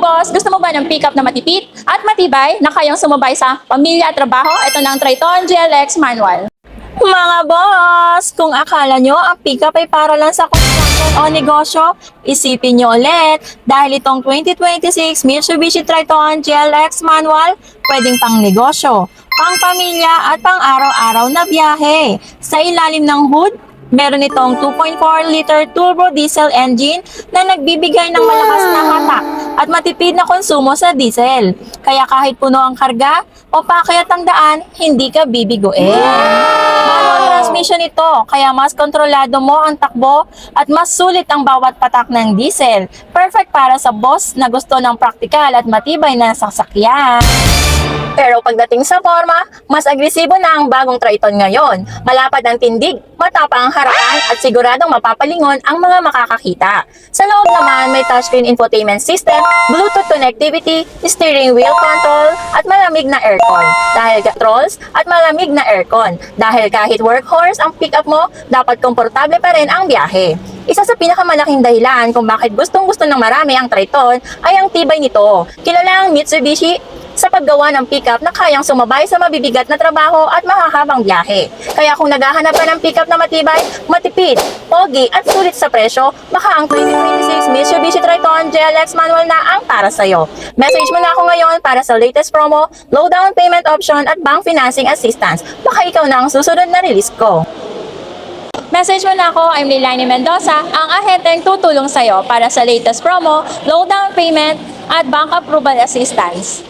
boss, gusto mo ba ng pickup na matipid at matibay na kayang sumabay sa pamilya at trabaho? Ito na ang Triton GLX manual. Mga boss, kung akala nyo ang pickup ay para lang sa construction o negosyo, isipin nyo ulit dahil itong 2026 Mitsubishi Triton GLX manual pwedeng pang negosyo, pang pamilya at pang araw-araw na biyahe. Sa ilalim ng hood, meron itong 2.4-liter turbo diesel engine na nagbibigay ng malakas na hatak at matipid na konsumo sa diesel. Kaya kahit puno ang karga o pakyat ang daan, hindi ka bibiguin. Manual transmission ito, kaya mas kontrolado mo ang takbo at mas sulit ang bawat patak ng diesel. Perfect para sa boss na gusto ng praktikal at matibay na sasakyan. Pero pagdating sa forma, mas agresibo na ang bagong Triton ngayon. Malapad ang tindig, matapang ang harapan at siguradong mapapalingon ang mga makakakita. Sa loob naman may touchscreen infotainment system, Bluetooth connectivity, steering wheel control at malamig na aircon. Dahil controls at malamig na aircon. Dahil kahit workhorse ang pickup mo, dapat komportable pa rin ang biyahe. Isa sa pinakamalaking dahilan kung bakit gustong-gusto ng marami ang Triton ay ang tibay nito. Kilala ang Mitsubishi sa paggawa ng pickup na kayang sumabay sa mabibigat na trabaho at mahahabang biyahe. Kaya kung naghahanap ka ng pickup na matibay, matipid, pogi at sulit sa presyo, baka ang 2026 Mitsubishi Triton GLX manual na ang para sa'yo. Message mo na ako ngayon para sa latest promo, low down payment option at bank financing assistance. Baka ikaw na ang susunod na release ko. Message mo na ako, I'm Leilani Mendoza, ang ahenteng tutulong sa'yo para sa latest promo, low down payment at bank approval assistance.